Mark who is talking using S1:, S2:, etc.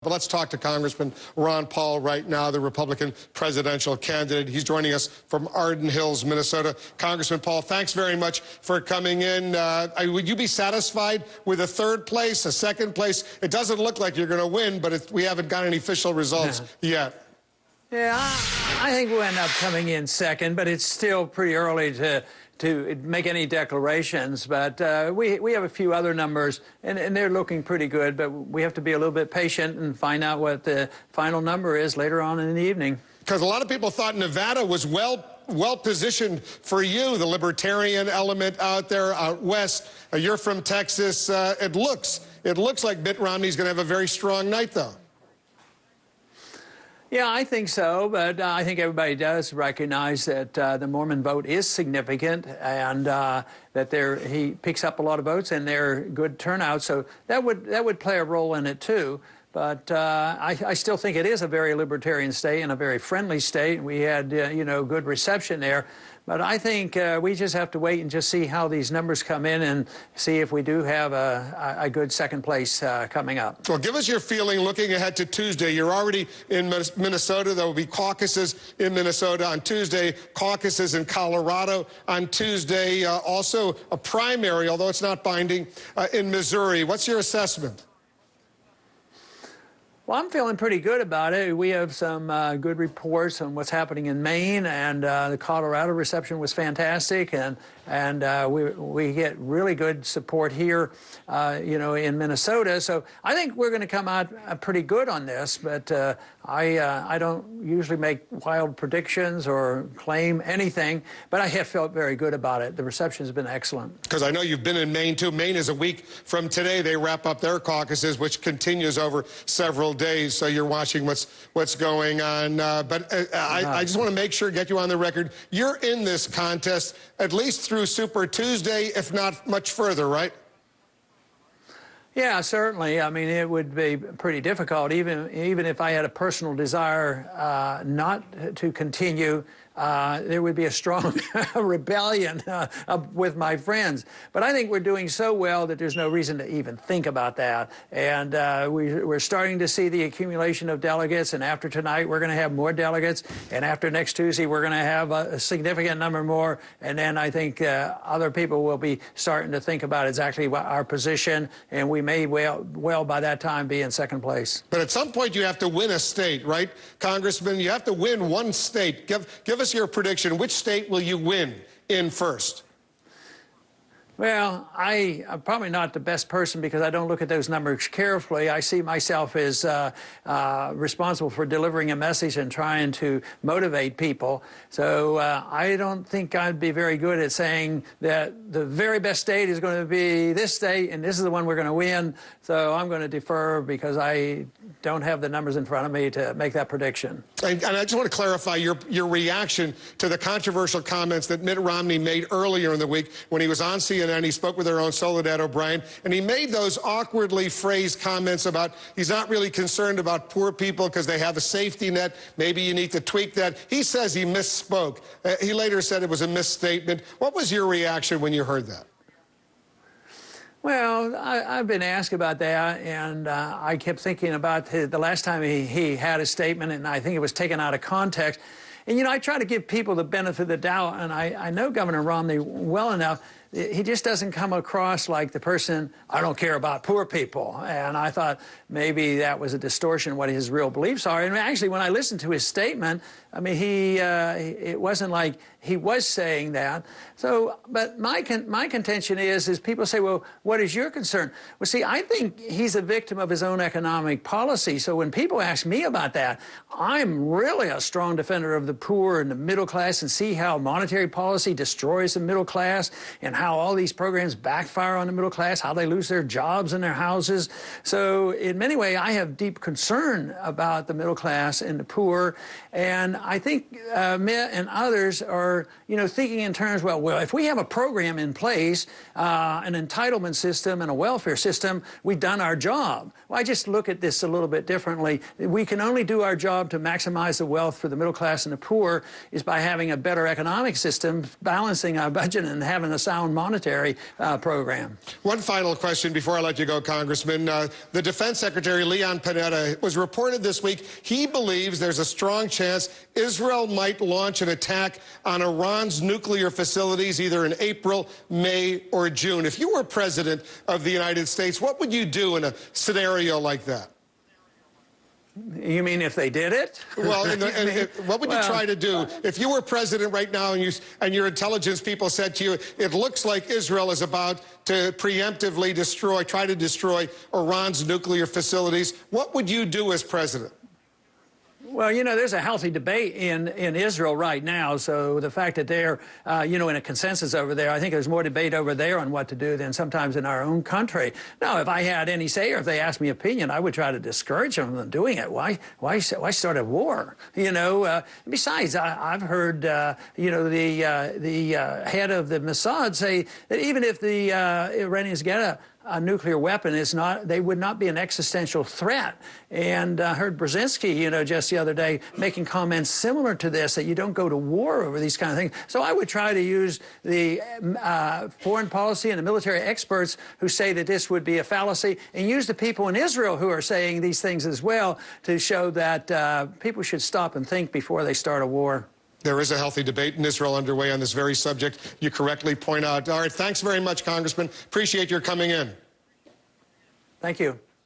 S1: But let's talk to Congressman Ron Paul right now, the Republican presidential candidate. He's joining us from Arden Hills, Minnesota. Congressman Paul, thanks very much for coming in. Would you be satisfied with a third place, a second place? It doesn't look like you're going to win, but we haven't got any official results yet.
S2: Yeah, I think we'll end up coming in second, but it's still pretty early to make any declarations. But we have a few other numbers, and they're looking pretty good, but we have to be a little bit patient and find out what the final number is later on in the evening. Because
S1: a lot of people thought Nevada was well positioned for you, the libertarian element out there out west. You're from Texas. It looks like Mitt Romney's going to have a very strong night, though.
S2: Yeah, I think so, but I think everybody does recognize that the Mormon vote is significant and that he picks up a lot of votes and they're good turnout, so that would play a role in it too. But I still think it is a very libertarian state and a very friendly state. We had, good reception there. But I think we just have to wait and just see how these numbers come in and see if we do have a good second place coming up.
S1: Well, give us your feeling looking ahead to Tuesday. You're already in Minnesota. There will be caucuses in Minnesota on Tuesday, caucuses in Colorado on Tuesday, also a primary, although it's not binding, in Missouri. What's your assessment?
S2: Well, I'm feeling pretty good about it. We have some good reports on what's happening in Maine, and the Colorado reception was fantastic, and we get really good support here, in Minnesota. So I think we're going to come out pretty good on this, but I don't usually make wild predictions or claim anything, but I have felt very good about it. The reception has been excellent.
S1: Because I know you've been in Maine, too. Maine is a week from today. They wrap up their caucuses, which continues over several days, so you're watching what's going on. But I just want to make sure, get you on the record. You're in this contest at least through Super Tuesday, if not much further, right?
S2: Yeah, certainly. I mean, it would be pretty difficult, even if I had a personal desire not to continue. There would be a strong rebellion with my friends. But I think we're doing so well that there's no reason to even think about that. And we're starting to see the accumulation of delegates. And after tonight, we're going to have more delegates. And after next Tuesday, we're going to have a significant number more. And then I think other people will be starting to think about exactly what our position. And we may well by that time be in second place.
S1: But at some point, you have to win a state, right, Congressman? You have to win one state. Give us your prediction. Which state will you win in first?
S2: Well, I'm probably not the best person because I don't look at those numbers carefully. I see myself as responsible for delivering a message and trying to motivate people. So I don't think I'd be very good at saying that the very best state is going to be this state and this is the one we're going to win. So I'm going to defer because I don't have the numbers in front of me to make that prediction.
S1: And I just want to clarify your reaction to the controversial comments that Mitt Romney made earlier in the week when he was on CNN. He spoke with our own Soledad O'Brien, and he made those awkwardly phrased comments about he's not really concerned about poor people because they have a safety net. Maybe you need to tweak that. He says he misspoke. He later said it was a misstatement. What was your reaction when you heard that?
S2: Well, I've been asked about that, and I kept thinking about the last time he had a statement, and I think it was taken out of context. And, I try to give people the benefit of the doubt, and I know Governor Romney well enough. He just doesn't come across like the person, I don't care about poor people. And I thought maybe that was a distortion of what his real beliefs are. And actually, when I listened to his statement, I mean, it wasn't like he was saying that. So, but my contention is people say, well, what is your concern? Well, see, I think he's a victim of his own economic policy. So when people ask me about that, I'm really a strong defender of the poor and the middle class and see how monetary policy destroys the middle class and how all these programs backfire on the middle class, how they lose their jobs and their houses. So in many ways, I have deep concern about the middle class and the poor. And I think Mitt and others are, thinking in terms, well, if we have a program in place, an entitlement system and a welfare system, we've done our job. Well, I just look at this a little bit differently. We can only do our job to maximize the wealth for the middle class and the poor is by having a better economic system, balancing our budget and having a sound own monetary program.
S1: One final question before I let you go, Congressman. The Defense Secretary, Leon Panetta, was reported this week he believes there's a strong chance Israel might launch an attack on Iran's nuclear facilities either in April, May, or June. If you were president of the United States, what would you do in a scenario like that?
S2: You mean if they did it?
S1: Well, what would you try to do if you were president right now and your intelligence people said to you, it looks like Israel is about to preemptively try to destroy Iran's nuclear facilities? What would you do as president?
S2: Well, you know, there's a healthy debate in Israel right now. So the fact that they're, you know, in a consensus over there, I think there's more debate over there on what to do than sometimes in our own country. Now, if I had any say or if they asked me opinion, I would try to discourage them from doing it. Why start a war? You know, besides, I've heard, you know, the head of the Mossad say that even if the Iranians get a nuclear weapon, they would not be an existential threat. And I heard Brzezinski, you know, just the other day making comments similar to this, that you don't go to war over these kind of things. So I would try to use the foreign policy and the military experts who say that this would be a fallacy, and use the people in Israel who are saying these things as well to show that people should stop and think before they start a war.
S1: There is a healthy debate in Israel underway on this very subject, you correctly point out. All right, thanks very much, Congressman. Appreciate your coming in.
S2: Thank you.